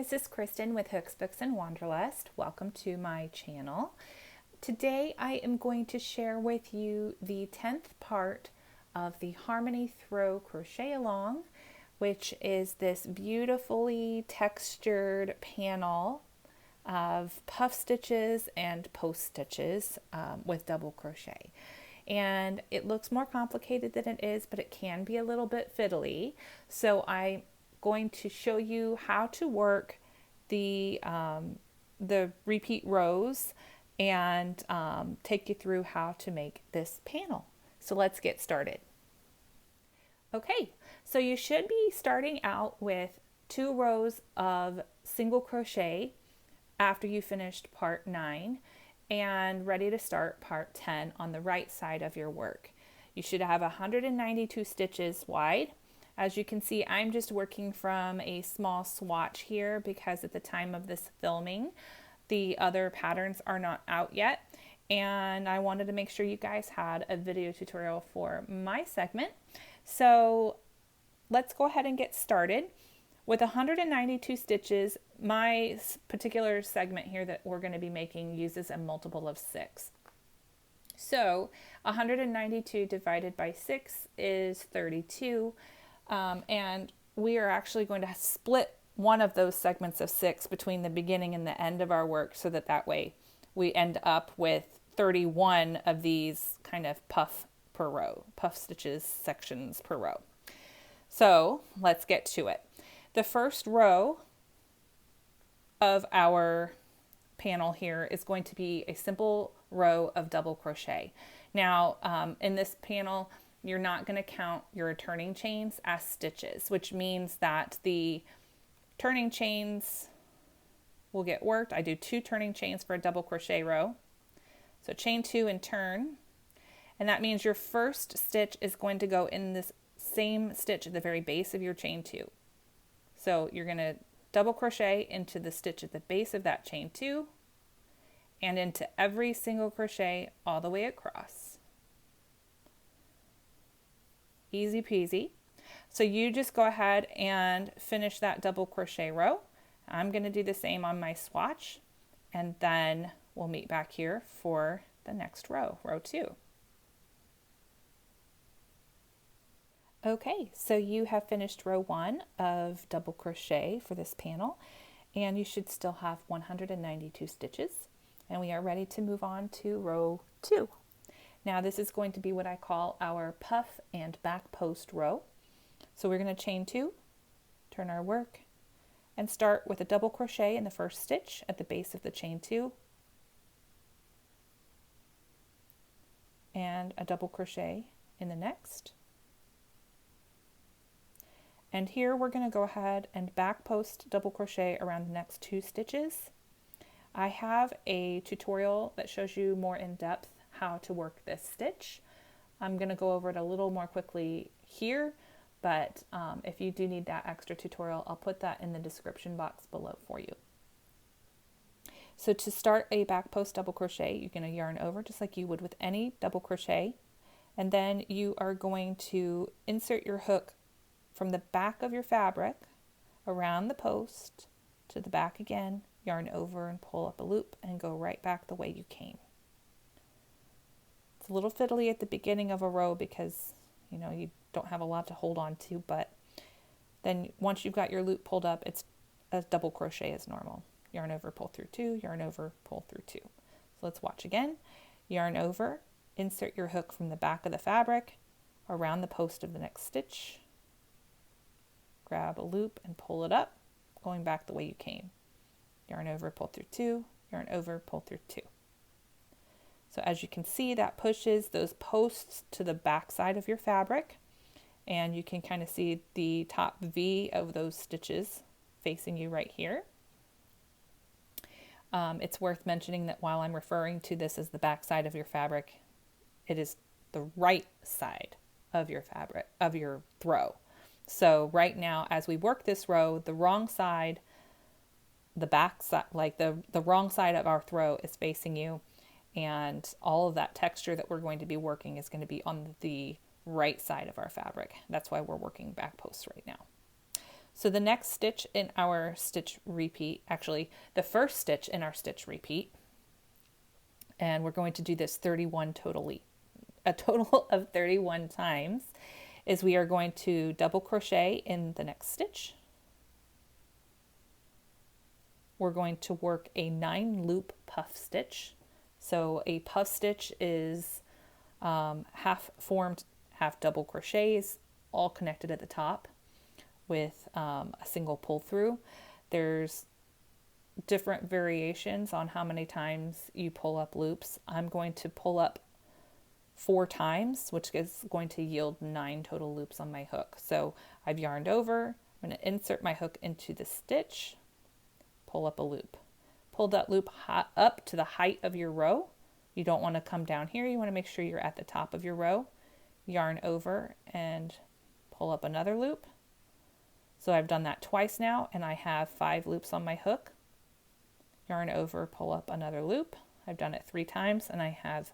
this is Kristen with Hooks, Books, and Wanderlust. Welcome to my channel. Today I am going to share with you the 10th part of the Harmony Throw Crochet Along, which is this beautifully textured panel of puff stitches and post stitches with double crochet. And it looks more complicated than it is, but it can be a little bit fiddly. So I'm going to show you how to work the repeat rows and take you through how to make this panel. So let's get started. Okay, so you should be starting out with 2 rows of single crochet after you finished part 9 and ready to start part 10 on the right side of your work. You should have 192 stitches wide. As you can see, I'm just working from a small swatch here because at the time of this filming, the other patterns are not out yet. And I wanted to make sure you guys had a video tutorial for my segment. So let's go ahead and get started. With 192 stitches, my particular segment here that we're going to be making uses a multiple of 6. So 192 divided by 6 is 32. And we are actually going to split one of those segments of 6 between the beginning and the end of our work so that way we end up with 31 of these kind of puff stitches sections per row. So let's get to it. The first row of our panel here is going to be a simple row of double crochet. Now in this panel, you're not going to count your turning chains as stitches, which means that the turning chains will get worked. I do 2 turning chains for a double crochet row. So chain 2 and turn. And that means your first stitch is going to go in this same stitch at the very base of your chain 2. So you're going to double crochet into the stitch at the base of that chain 2 and into every single crochet all the way across. Easy peasy. So you just go ahead and finish that double crochet row. I'm going to do the same on my swatch, and then we'll meet back here for the next row, row 2. Okay, so you have finished row 1 of double crochet for this panel, and you should still have 192 stitches, and we are ready to move on to row 2. Now this is going to be what I call our puff and back post row. So we're going to chain 2, turn our work, and start with a double crochet in the first stitch at the base of the chain 2, and a double crochet in the next. And here we're going to go ahead and back post double crochet around the next 2 stitches. I have a tutorial that shows you more in depth how to work this stitch. I'm going to go over it a little more quickly here, but if you do need that extra tutorial, I'll put that in the description box below for you. So to start a back post double crochet, you're going to yarn over just like you would with any double crochet, and then you are going to insert your hook from the back of your fabric around the post to the back again, yarn over and pull up a loop and go right back the way you came. It's a little fiddly at the beginning of a row because you don't have a lot to hold on to, but then once you've got your loop pulled up, it's a double crochet as normal. Yarn over, pull through 2, yarn over, pull through 2. So let's watch again. Yarn over, insert your hook from the back of the fabric around the post of the next stitch, grab a loop and pull it up, going back the way you came. Yarn over, pull through 2, yarn over, pull through 2. So as you can see, that pushes those posts to the back side of your fabric, and you can kind of see the top V of those stitches facing you right here. It's worth mentioning that while I'm referring to this as the back side of your fabric, it is the right side of your fabric, of your throw. So right now, as we work this row, the wrong side, the back side, like the wrong side of our throw is facing you, and all of that texture that we're going to be working is going to be on the right side of our fabric. That's why we're working back posts right now. So the next stitch in our stitch repeat, actually the first stitch in our stitch repeat, and we're going to do this 31 totally, a total of 31 times, is we are going to double crochet in the next stitch. We're going to work a 9 loop puff stitch. So a puff stitch is half formed, half double crochets, all connected at the top with a single pull through. There's different variations on how many times you pull up loops. I'm going to pull up 4 times, which is going to yield 9 total loops on my hook. So I've yarned over, I'm going to insert my hook into the stitch, pull up a loop. Pull that loop up to the height of your row. You don't want to come down here. You want to make sure you're at the top of your row. Yarn over and pull up another loop. So I've done that twice now, and I have 5 loops on my hook. Yarn over, pull up another loop. I've done it 3 times, and I have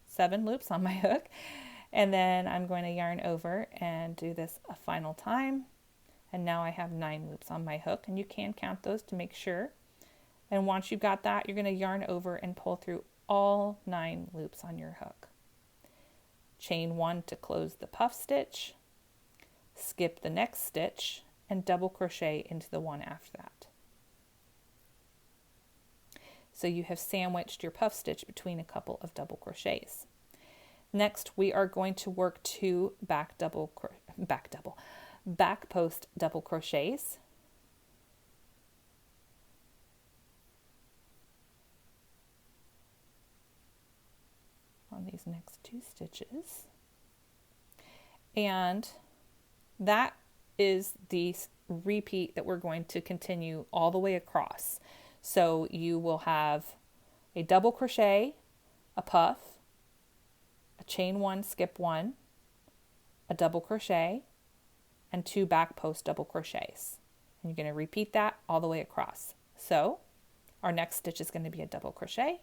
7 loops on my hook. And then I'm going to yarn over and do this a final time. And now I have 9 loops on my hook, and you can count those to make sure. And once you've got that, you're going to yarn over and pull through all 9 loops on your hook. Chain 1 to close the puff stitch, skip the next stitch, and double crochet into the one after that. So you have sandwiched your puff stitch between a couple of double crochets. Next, we are going to work 2 back post double crochets. On these next 2 stitches. And that is the repeat that we're going to continue all the way across. So you will have a double crochet, a puff, a chain 1, skip 1, a double crochet, and 2 back post double crochets. And you're going to repeat that all the way across. So our next stitch is going to be a double crochet.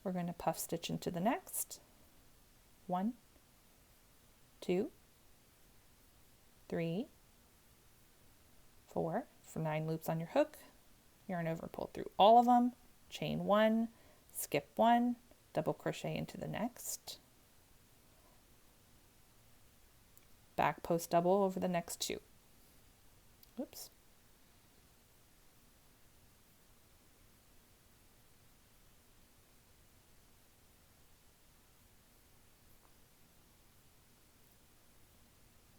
We're going to puff stitch into the next. 1, 2, 3, 4 for 9 loops on your hook. Yarn over, pull through all of them. Chain 1, skip 1, double crochet into the next. Back post double over the next 2. Oops.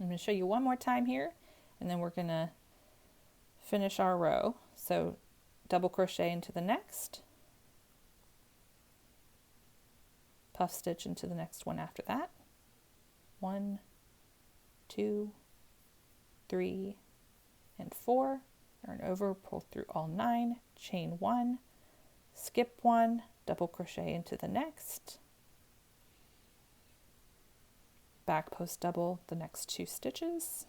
I'm going to show you one more time here, and then we're going to finish our row. So double crochet into the next, puff stitch into the next one after that. 1, 2, 3, and 4. Yarn over, pull through all 9, chain 1, skip 1, double crochet into the next. Back post double the next 2 stitches.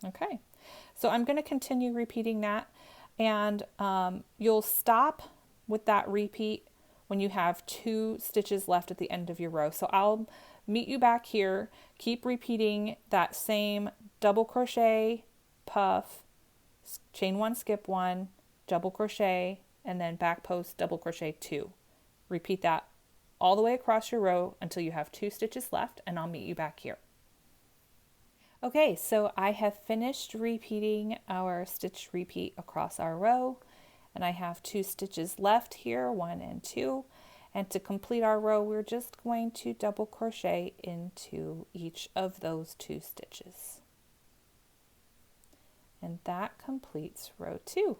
Okay, so I'm going to continue repeating that, and you'll stop with that repeat when you have 2 stitches left at the end of your row. So I'll meet you back here, keep repeating that same double crochet, puff, chain 1, skip 1, double crochet, and then back post double crochet 2. Repeat that all the way across your row until you have 2 stitches left, and I'll meet you back here. Okay, so I have finished repeating our stitch repeat across our row, and I have 2 stitches left here, 1 and 2. And to complete our row, we're just going to double crochet into each of those 2 stitches. And that completes row 2.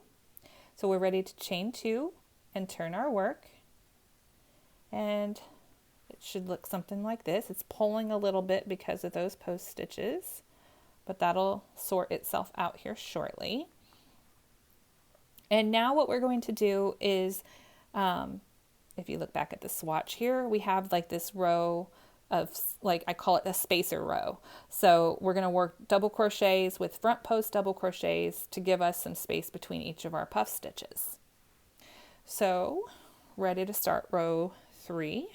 So we're ready to chain 2 and turn our work. And it should look something like this. It's pulling a little bit because of those post stitches, but that'll sort itself out here shortly. And now what we're going to do is, if you look back at the swatch here, we have like this row of, like I call it a spacer row. So we're going to work double crochets with front post double crochets to give us some space between each of our puff stitches. So ready to start row 3.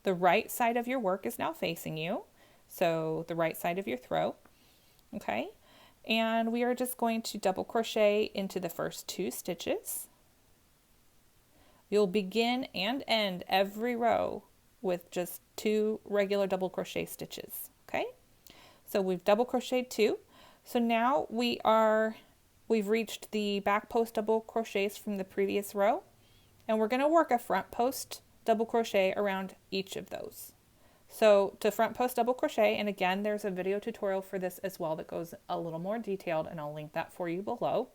The right side of your work is now facing you, so the right side of your throw. Okay, and we are just going to double crochet into the first 2 stitches. You'll begin and end every row with just 2 regular double crochet stitches. Okay, so we've double crocheted 2. So now we've reached the back post double crochets from the previous row, and we're going to work a front post double crochet around each of those. So to front post double crochet, and again there's a video tutorial for this as well that goes a little more detailed, and I'll link that for you below.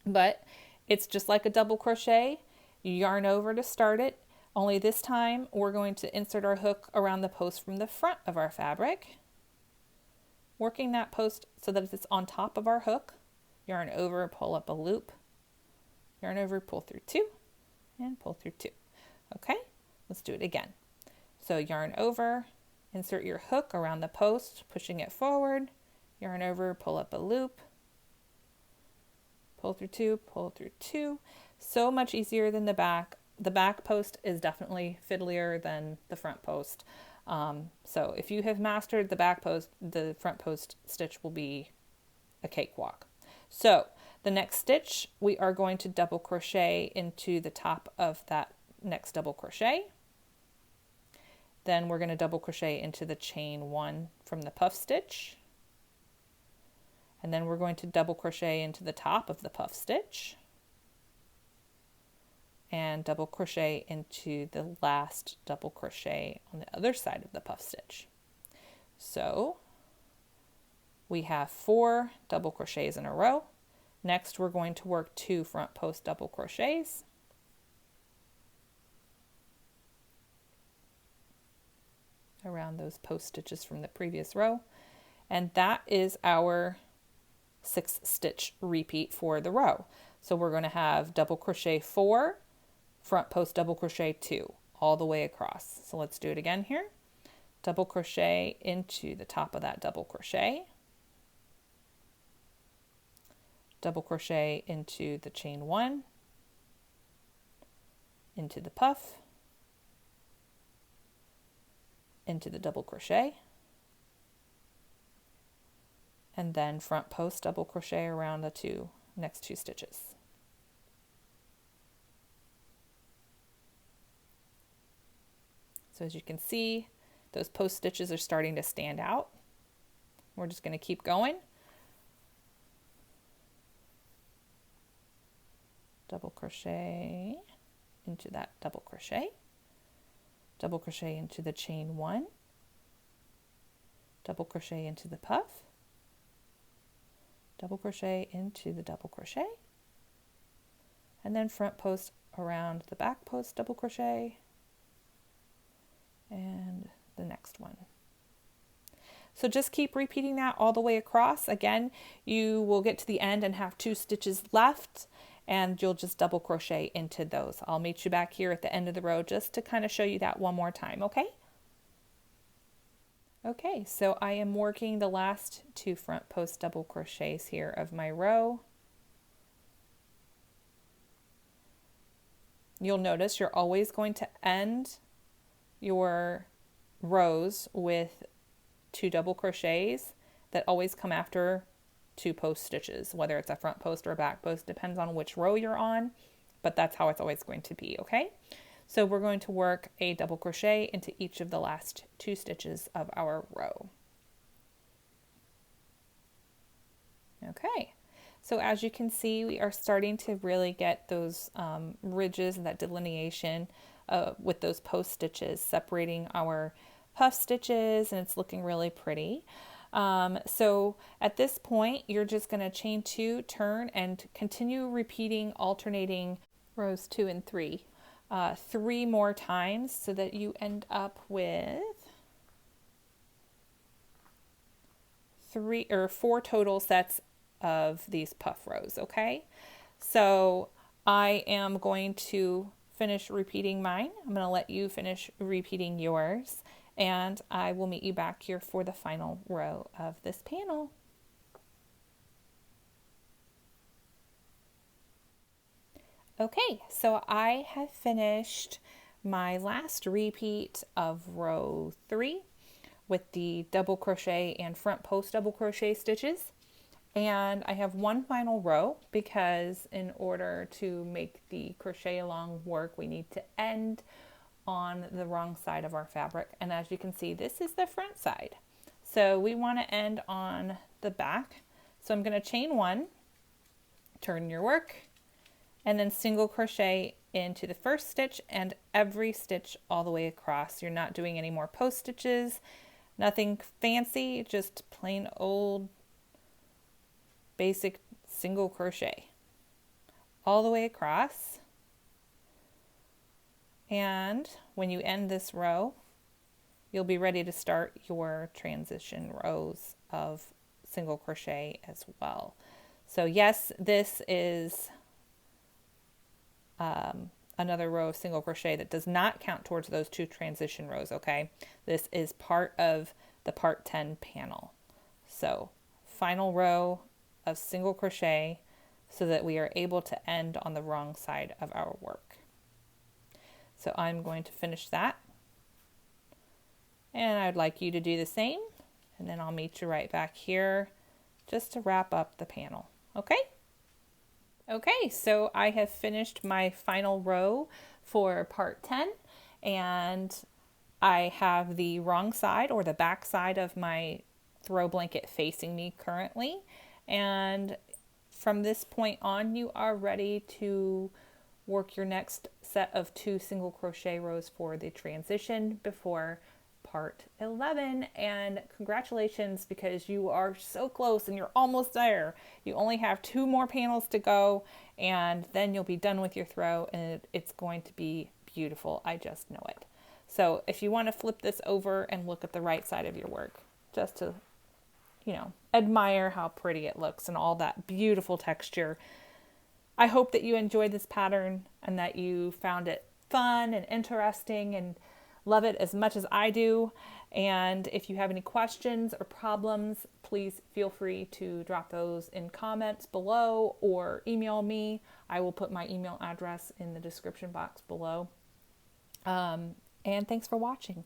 But it's just like a double crochet. You yarn over to start it, only this time we're going to insert our hook around the post from the front of our fabric, working that post so that it's on top of our hook. Yarn over, pull up a loop, yarn over, pull through 2, and pull through 2. Okay, let's do it again. So yarn over, insert your hook around the post, pushing it forward, yarn over, pull up a loop, pull through 2, pull through 2. So much easier than the back. The back post is definitely fiddlier than the front post. So if you have mastered the back post, the front post stitch will be a cakewalk. So the next stitch, we are going to double crochet into the top of that next double crochet. Then we're going to double crochet into the chain 1 from the puff stitch. And then we're going to double crochet into the top of the puff stitch. And double crochet into the last double crochet on the other side of the puff stitch. So we have 4 double crochets in a row. Next we're going to work 2 front post double crochets. Around those post stitches from the previous row, and that is our 6 stitch repeat for the row. So we're going to have double crochet 4, front post double crochet 2 all the way across. So let's do it again here. Double crochet into the top of that double crochet, double crochet into the chain 1, into the puff, into the double crochet, and then front post double crochet around the next 2 stitches. So as you can see, those post stitches are starting to stand out. We're just going to keep going. Double crochet into that double crochet, double crochet into the chain 1, double crochet into the puff, double crochet into the double crochet, and then front post around the back post double crochet, and the next one. So just keep repeating that all the way across. Again, you will get to the end and have 2 stitches left, and you'll just double crochet into those. I'll meet you back here at the end of the row just to kind of show you that one more time, okay? Okay, so I am working the last 2 front post double crochets here of my row. You'll notice you're always going to end your rows with 2 double crochets that always come after 2 post stitches, whether it's a front post or a back post, depends on which row you're on, but that's how it's always going to be, okay? So we're going to work a double crochet into each of the last 2 stitches of our row. Okay, so as you can see, we are starting to really get those ridges and that delineation with those post stitches separating our puff stitches, and it's looking really pretty. So at this point, you're just going to chain 2, turn, and continue repeating alternating rows 2 and 3 3 more times so that you end up with 4 total sets of these puff rows. Okay, so I am going to finish repeating mine. I'm going to let you finish repeating yours, and I will meet you back here for the final row of this panel. Okay, so I have finished my last repeat of row 3 with the double crochet and front post double crochet stitches. And I have one final row because in order to make the crochet along work, we need to end on the wrong side of our fabric. And as you can see, this is the front side. So we want to end on the back. So I'm going to chain 1, turn your work, and then single crochet into the first stitch and every stitch all the way across. You're not doing any more post stitches, nothing fancy, just plain old basic single crochet all the way across. And when you end this row, you'll be ready to start your transition rows of single crochet as well. So yes, this is another row of single crochet that does not count towards those 2 transition rows, okay? This is part of the part 10 panel. So final row of single crochet so that we are able to end on the wrong side of our work. So I'm going to finish that. And I'd like you to do the same. And then I'll meet you right back here just to wrap up the panel, okay? Okay, so I have finished my final row for part 10, and I have the wrong side or the back side of my throw blanket facing me currently. And from this point on, you are ready to work your next set of 2 single crochet rows for the transition before part 11. And congratulations, because you are so close and you're almost there. You only have 2 more panels to go, and then you'll be done with your throw, and it's going to be beautiful. I just know it. So if you want to flip this over and look at the right side of your work, just to, admire how pretty it looks and all that beautiful texture. I hope that you enjoyed this pattern and that you found it fun and interesting and love it as much as I do. And if you have any questions or problems, please feel free to drop those in comments below or email me. I will put my email address in the description box below. And thanks for watching.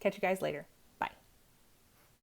Catch you guys later.